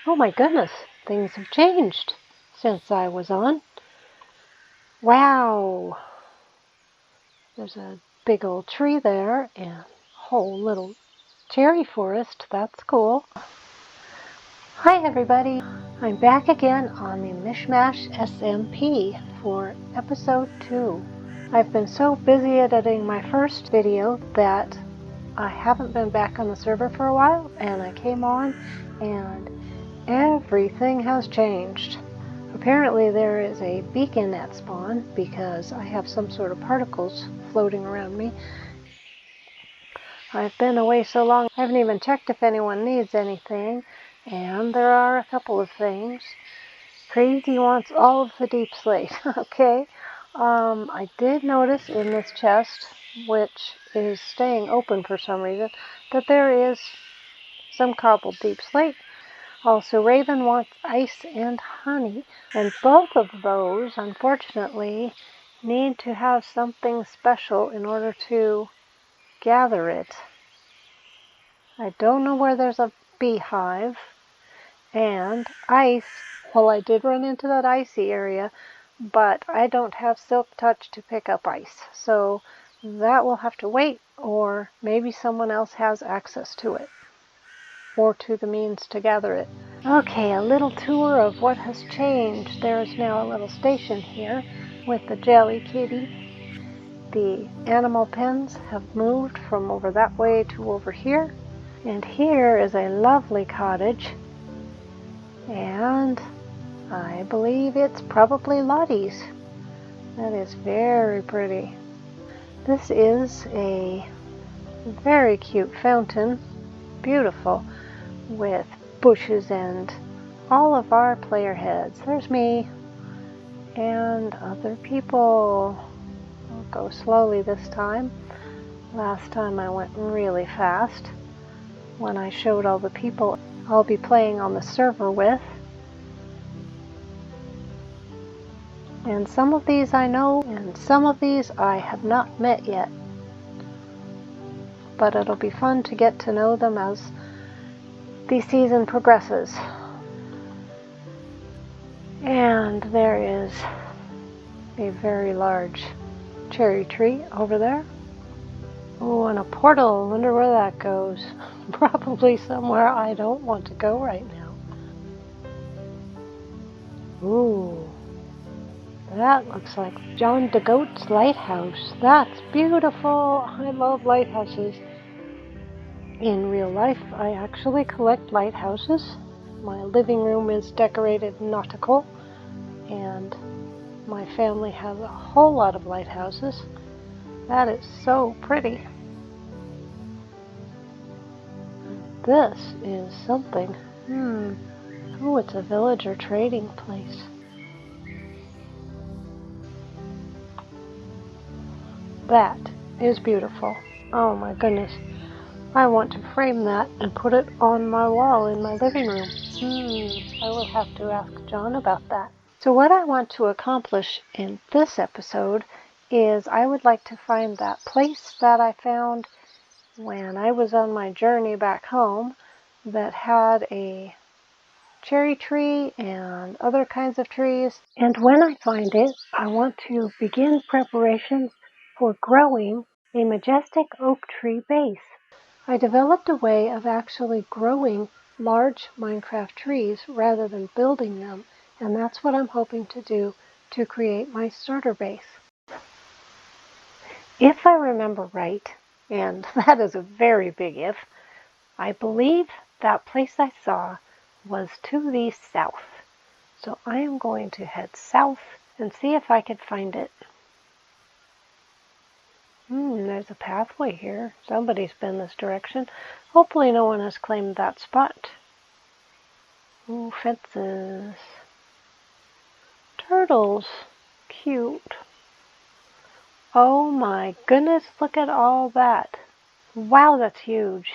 Oh my goodness, things have changed since I was on. Wow! There's a big old tree there and a whole little cherry forest. That's cool. Hi everybody! I'm back again on the MishMash SMP for episode 2. I've been so busy editing my first video that I haven't been back on the server for a while, and I came on and everything has changed. Apparently there is a beacon at spawn because I have some sort of particles floating around me. I've been away so long I haven't even checked if anyone needs anything, and there are a couple of things. Crazy wants all of the deep slate. Okay. I did notice in this chest, which is staying open for some reason, that there is some cobbled deep slate. Also, Raven wants ice and honey, and both of those, unfortunately, need to have something special in order to gather it. I don't know where there's a beehive, and ice, well, I did run into that icy area, but I don't have Silk Touch to pick up ice, so that will have to wait, or maybe someone else has access to it, or to the means to gather it. Okay, a little tour of what has changed. There is now a little station here with the jelly kitty. The animal pens have moved from over that way to over here, and here is a lovely cottage, and I believe it's probably Lottie's. That is very pretty. This is a very cute fountain, beautiful, with bushes and all of our player heads. There's me and other people. I'll go slowly this time. Last time I went really fast when I showed all the people I'll be playing on the server with. And some of these I know, and some of these I have not met yet. But it'll be fun to get to know them as the season progresses. And there is a very large cherry tree over there. Oh, and a portal. I wonder where that goes. Probably somewhere I don't want to go right now. Ooh. That looks like John de Goat's lighthouse. That's beautiful. I love lighthouses. In real life, I actually collect lighthouses. My living room is decorated nautical, and my family has a whole lot of lighthouses. That is so pretty. This is something. Oh, it's a villager trading place. That is beautiful. Oh my goodness. I want to frame that and put it on my wall in my living room. I will have to ask John about that. So what I want to accomplish in this episode is I would like to find that place that I found when I was on my journey back home that had a cherry tree and other kinds of trees. And when I find it, I want to begin preparations for growing a majestic oak tree base. I developed a way of actually growing large Minecraft trees rather than building them, and that's what I'm hoping to do to create my starter base. If I remember right, and that is a very big if, I believe that place I saw was to the south. So I am going to head south and see if I can find it. There's a pathway here. Somebody's been this direction. Hopefully no one has claimed that spot. Ooh, fences. Turtles. Cute. Oh my goodness, look at all that. Wow, that's huge.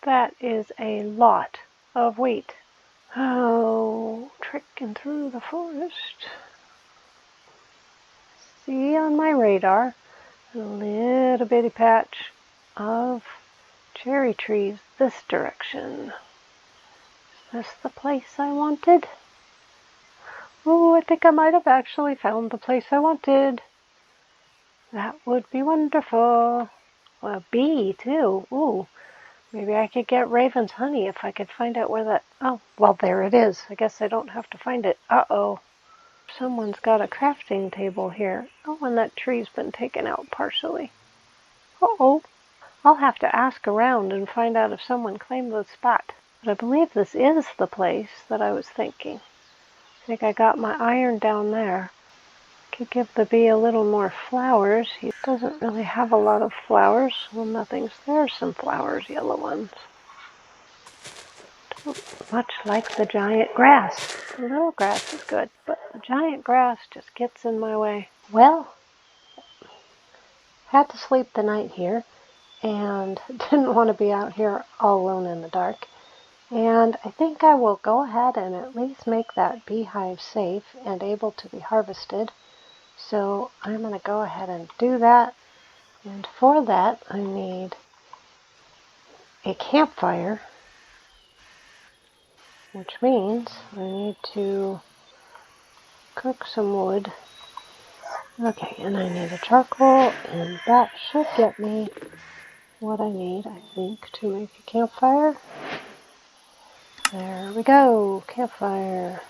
That is a lot of wheat. Oh, trekking through the forest. See on my radar a little bitty patch of cherry trees this direction. Is this the place I wanted? Oh, I think I might have actually found the place I wanted. That would be wonderful. Well, a bee, too. Ooh, maybe I could get Raven's honey if I could find out where that... Oh, well, there it is. I guess I don't have to find it. Uh-oh. Someone's got a crafting table here. Oh, and that tree's been taken out partially. Uh-oh. I'll have to ask around and find out if someone claimed the spot. But I believe this is the place that I was thinking. I think I got my iron down there. Could give the bee a little more flowers. He doesn't really have a lot of flowers. Well, nothing's there. Some flowers, yellow ones. Don't much like the giant grass. The little grass is good, but the giant grass just gets in my way. Well, had to sleep the night here and didn't want to be out here all alone in the dark. And I think I will go ahead and at least make that beehive safe and able to be harvested. So I'm going to go ahead and do that. And for that, I need a campfire, which means I need to cook some wood. Okay, and I need a charcoal, and that should get me what I need, I think, to make a campfire. There we go, campfire.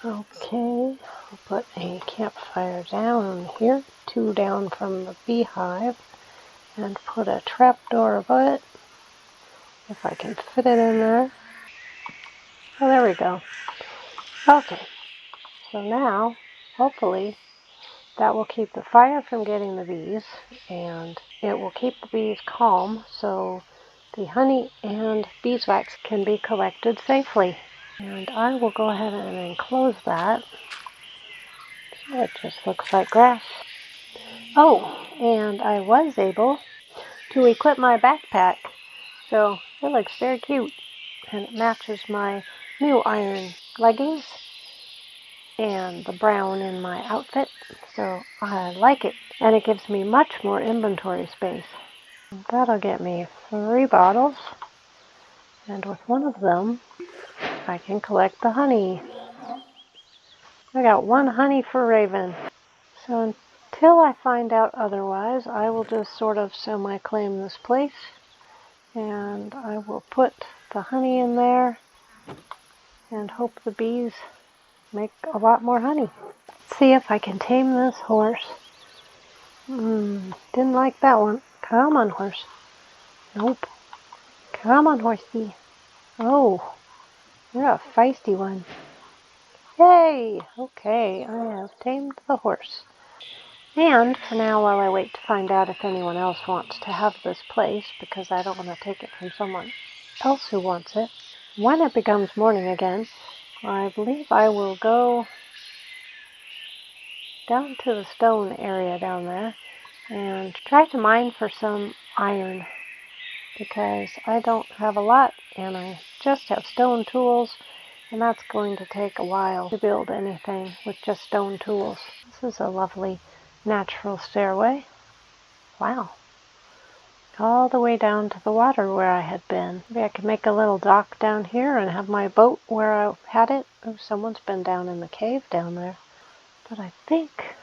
Okay, I'll put a campfire down here, 2 down from the beehive, and put a trapdoor above it, if I can fit it in there. Oh, there we go. Okay, so now, hopefully, that will keep the fire from getting the bees, and it will keep the bees calm, so the honey and beeswax can be collected safely. And I will go ahead and enclose that. So it just looks like grass. Oh, and I was able to equip my backpack, so it looks very cute, and it matches my new iron leggings and the brown in my outfit, so I like it, and it gives me much more inventory space. That'll get me 3 bottles, and with one of them I can collect the honey. I got 1 honey for Raven. So until I find out otherwise, I will just sort of semi-claim this place, and I will put the honey in there and hope the bees make a lot more honey. Let's see if I can tame this horse. Didn't like that one. Come on, horse. Nope. Come on, horsey. Oh, you're a feisty one. Yay! Okay, I have tamed the horse. And for now, while I wait to find out if anyone else wants to have this place, because I don't want to take it from someone else who wants it, when it becomes morning again, I believe I will go down to the stone area down there and try to mine for some iron, because I don't have a lot and I just have stone tools, and that's going to take a while to build anything with just stone tools. This is a lovely natural stairway. Wow. All the way down to the water where I had been. Maybe I could make a little dock down here and have my boat where I had it. Oh, someone's been down in the cave down there. But I think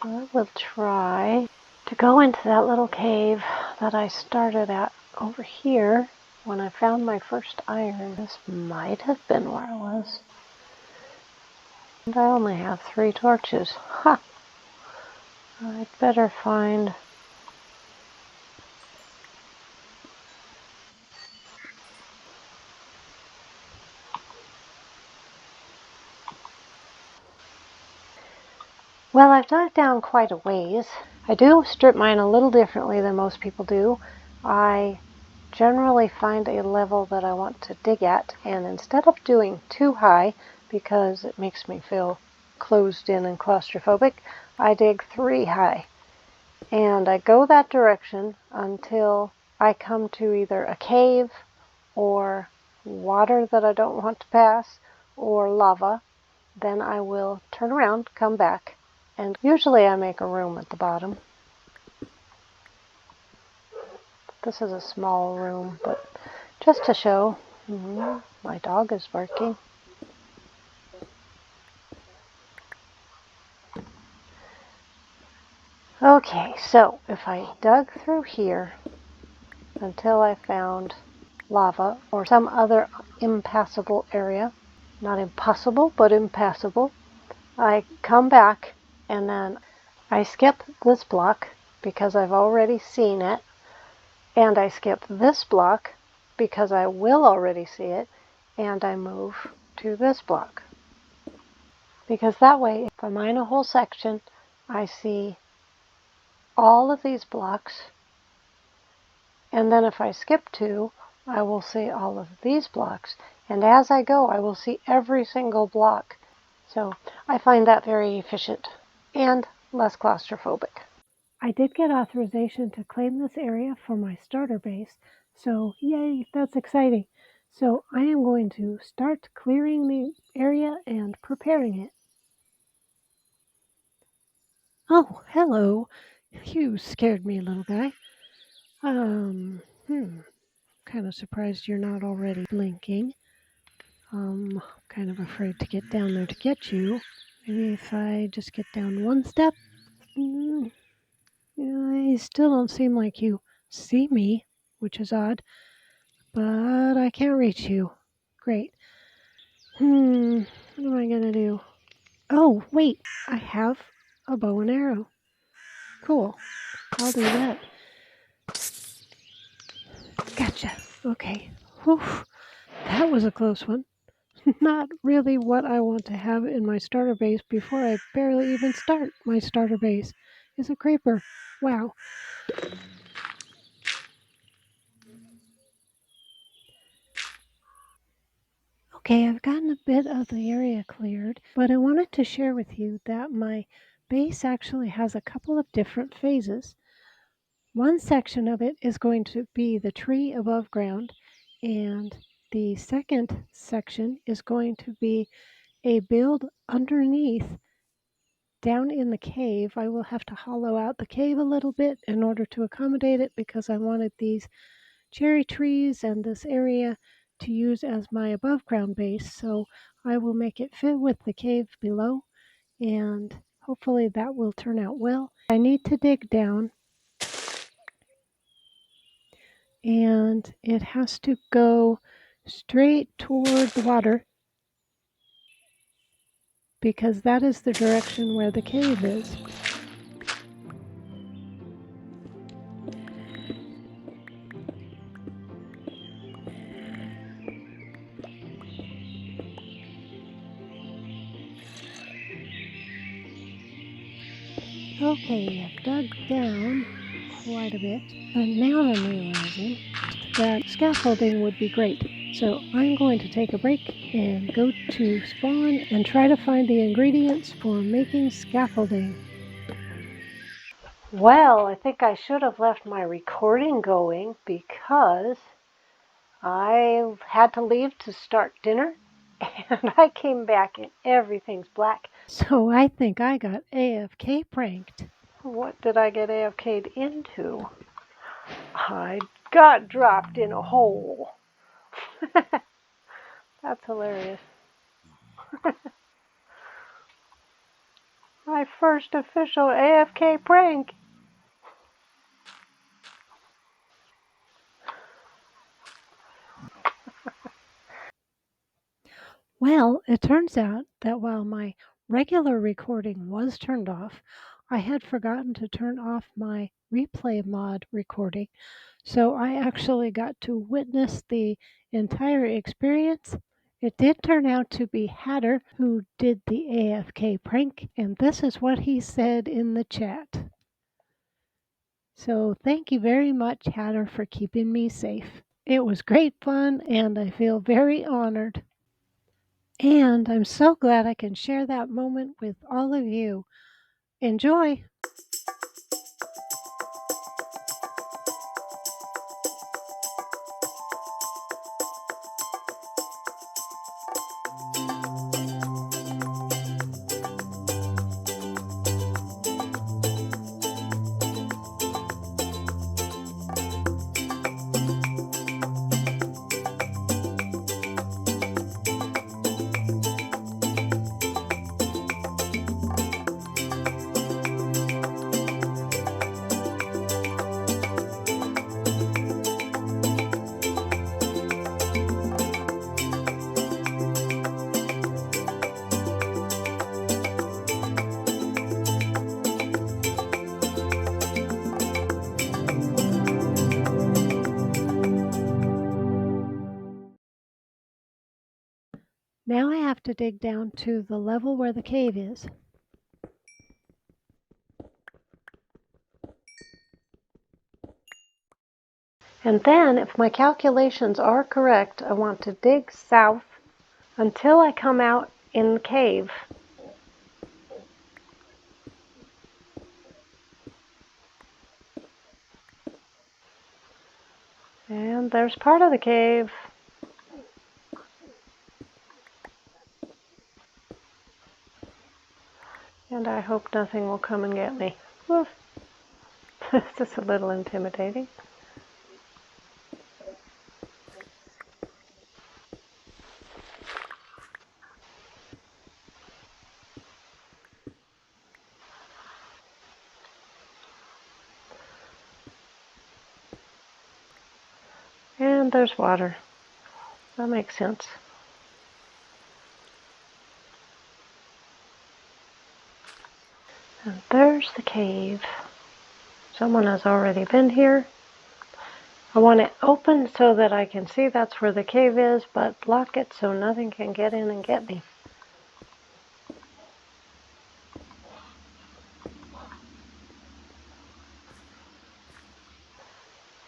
I will try to go into that little cave that I started at over here when I found my first iron. This might have been where I was. And I only have 3 torches. Ha! I'd better find... Well, I've dug down quite a ways. I do strip mine a little differently than most people do. I generally find a level that I want to dig at, and instead of doing too high, because it makes me feel closed in and claustrophobic, I dig 3 high. And I go that direction until I come to either a cave or water that I don't want to pass or lava. Then I will turn around, come back, and usually I make a room at the bottom. This is a small room, but just to show. My dog is barking. Okay, so if I dug through here until I found lava or some other impassable area, not impossible, but impassable, I come back and then I skip this block because I've already seen it, and I skip this block because I will already see it, and I move to this block. Because that way, if I mine a whole section, I see all of these blocks, and then if I skip two, I will see all of these blocks, and as I go, I will see every single block. So I find that very efficient and less claustrophobic. I did get authorization to claim this area for my starter base, so yay, that's exciting. So I am going to start clearing the area and preparing it. Oh, hello. You scared me, little guy. Kind of surprised you're not already blinking. Kind of afraid to get down there to get you. Maybe if I just get down one step. You still don't seem like you see me, which is odd. But I can't reach you. Great. What am I gonna do? Oh, wait, I have a bow and arrow. Cool. I'll do that. Gotcha. Okay. Whew. That was a close one. Not really what I want to have in my starter base before I barely even start my starter base. Is a creeper. Wow. Okay, I've gotten a bit of the area cleared, but I wanted to share with you that my base actually has a couple of different phases. One section of it is going to be the tree above ground, and the second section is going to be a build underneath down in the cave. I will have to hollow out the cave a little bit in order to accommodate it because I wanted these cherry trees and this area to use as my above ground base. So I will make it fit with the cave below, and hopefully that will turn out well. I need to dig down, and it has to go straight toward the water because that is the direction where the cave is. Okay, I've dug down quite a bit, but now I'm realizing that scaffolding would be great. So I'm going to take a break and go to spawn and try to find the ingredients for making scaffolding. Well, I think I should have left my recording going because I had to leave to start dinner and I came back and everything's black. So I think I got AFK pranked. What did I get AFK'd into? I got dropped in a hole. That's hilarious. My first official AFK prank. Well, it turns out that while my regular recording was turned off, I had forgotten to turn off my replay mod recording. So I actually got to witness the entire experience. It did turn out to be Hatter who did the AFK prank, and this is what he said in the chat. So thank you very much, Hatter, for keeping me safe. It was great fun, and I feel very honored. And I'm so glad I can share that moment with all of you. Enjoy! Now I have to dig down to the level where the cave is. And then, if my calculations are correct, I want to dig south until I come out in the cave. And there's part of the cave. And I hope nothing will come and get me. Oof. It's just a little intimidating. And there's water. That makes sense. And there's the cave. Someone has already been here. I want it open so that I can see that's where the cave is, but lock it so nothing can get in and get me.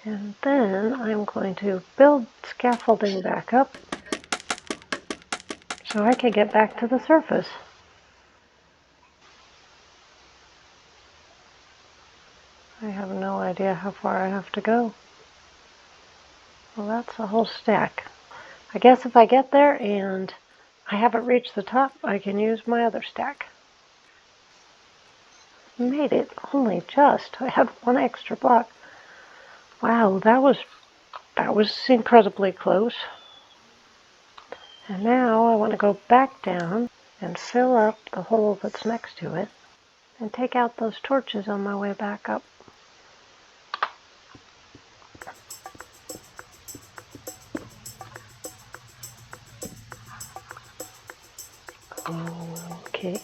And then I'm going to build scaffolding back up so I can get back to the surface. I have no idea how far I have to go. Well, that's a whole stack. I guess if I get there and I haven't reached the top, I can use my other stack. Made it, only just. I had one extra block. Wow, that was incredibly close. And now I want to go back down and fill up the hole that's next to it and take out those torches on my way back up. Okay.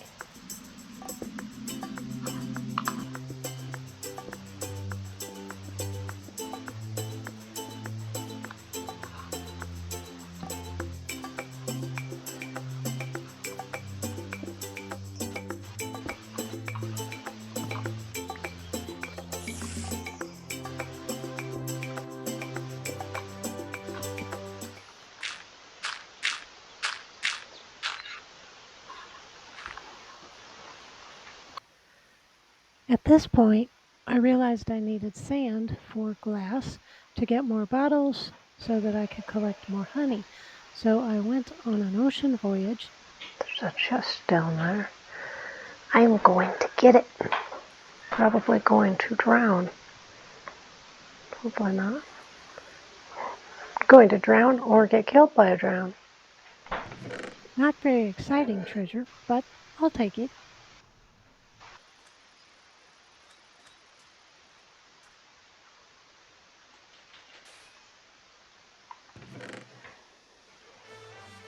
At this point, I realized I needed sand for glass to get more bottles so that I could collect more honey. So I went on an ocean voyage. There's a chest down there. I'm going to get it. Probably going to drown. Hopefully not. Going to drown or get killed by a drown. Not very exciting treasure, but I'll take it.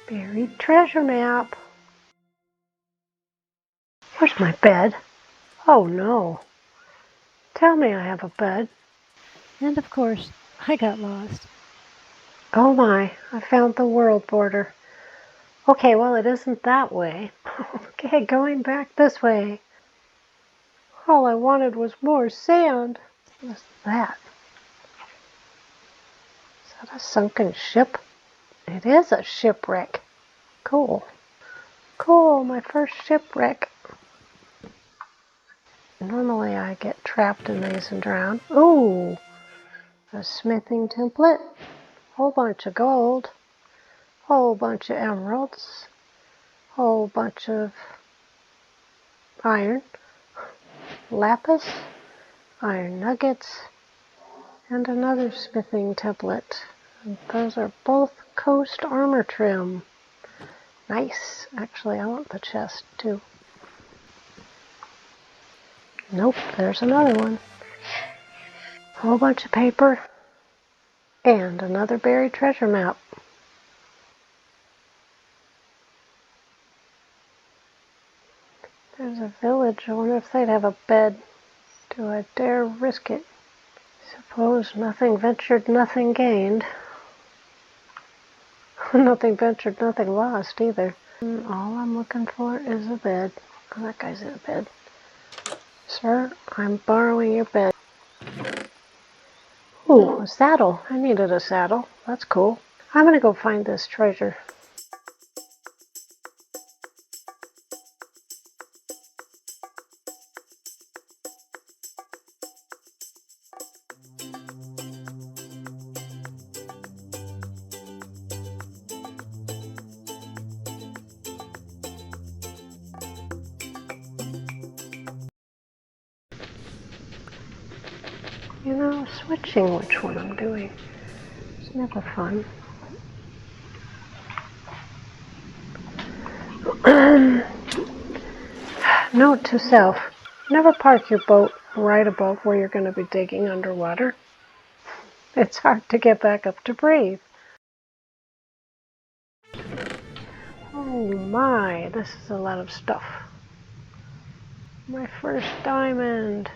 Buried treasure map. Where's my bed? Oh no. Tell me I have a bed. And of course, I got lost. Oh my, I found the world border. Okay, well it isn't that way. Okay, going back this way. All I wanted was more sand. What's that? Is that a sunken ship? It is a shipwreck. Cool. Cool, my first shipwreck. Normally I get trapped in these and drown. Ooh, a smithing template. Whole bunch of gold. Whole bunch of emeralds. Whole bunch of iron. Lapis. Iron nuggets. And another smithing template. And those are both coast armor trim. Nice. Actually, I want the chest too. Nope, there's another one. A whole bunch of paper. And another buried treasure map. There's a village. I wonder if they'd have a bed. Do I dare risk it? Suppose nothing ventured, nothing gained. Nothing ventured, nothing lost either. All I'm looking for is a bed. Oh, that guy's in bed. Sir, I'm borrowing your bed. Ooh, a saddle. I needed a saddle. That's cool. I'm gonna go find this treasure. You know, switching which one I'm doing is never fun. Note to self, never park your boat right above where you're going to be digging underwater. It's hard to get back up to breathe. Oh my, this is a lot of stuff. My first diamond.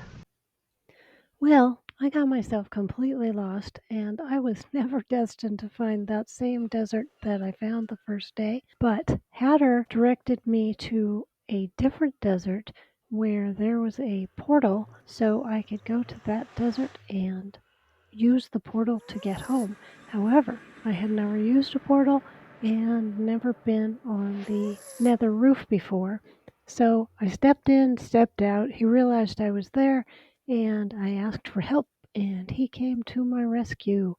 Well, I got myself completely lost, and I was never destined to find that same desert that I found the first day. But Hatter directed me to a different desert where there was a portal, so I could go to that desert and use the portal to get home. However, I had never used a portal and never been on the nether roof before. So I stepped in, stepped out. He realized I was there, and I asked for help, and he came to my rescue.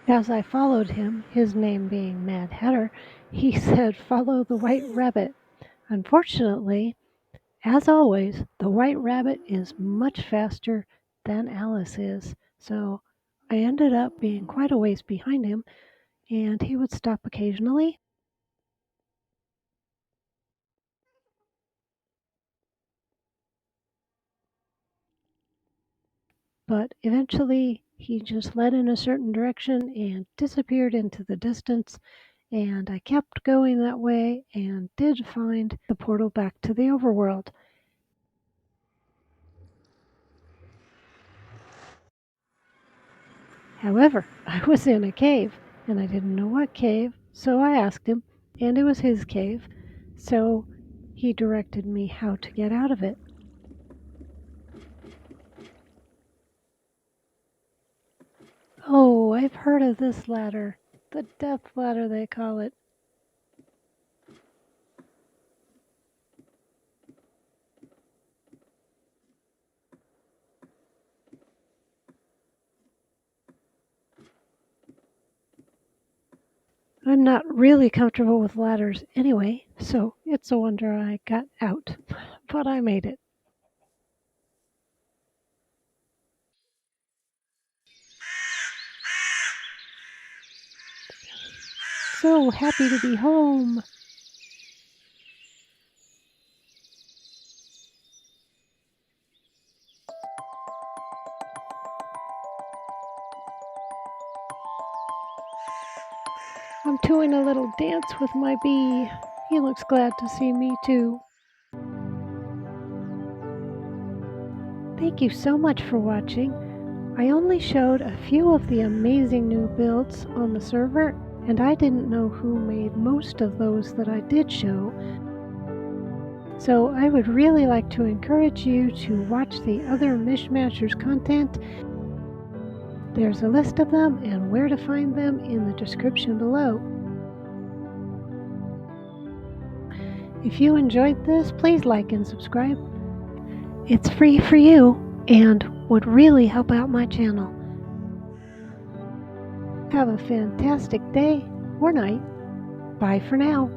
As I followed him, his name being Mad Hatter, he said, "Follow the white rabbit." Unfortunately, as always, the white rabbit is much faster than Alice is, so I ended up being quite a ways behind him, and he would stop occasionally. But eventually, he just led in a certain direction and disappeared into the distance, and I kept going that way and did find the portal back to the overworld. However, I was in a cave, and I didn't know what cave, so I asked him, and it was his cave, so he directed me how to get out of it. Oh, I've heard of this ladder. The death ladder, they call it. I'm not really comfortable with ladders anyway, so it's a wonder I got out. But I made it. So happy to be home. I'm doing a little dance with my bee. He looks glad to see me too. Thank you so much for watching. I only showed a few of the amazing new builds on the server, and I didn't know who made most of those that I did show. So I would really like to encourage you to watch the other MishMashers content. There's a list of them and where to find them in the description below. If you enjoyed this, please like and subscribe. It's free for you and would really help out my channel. Have a fantastic day or night. Bye for now.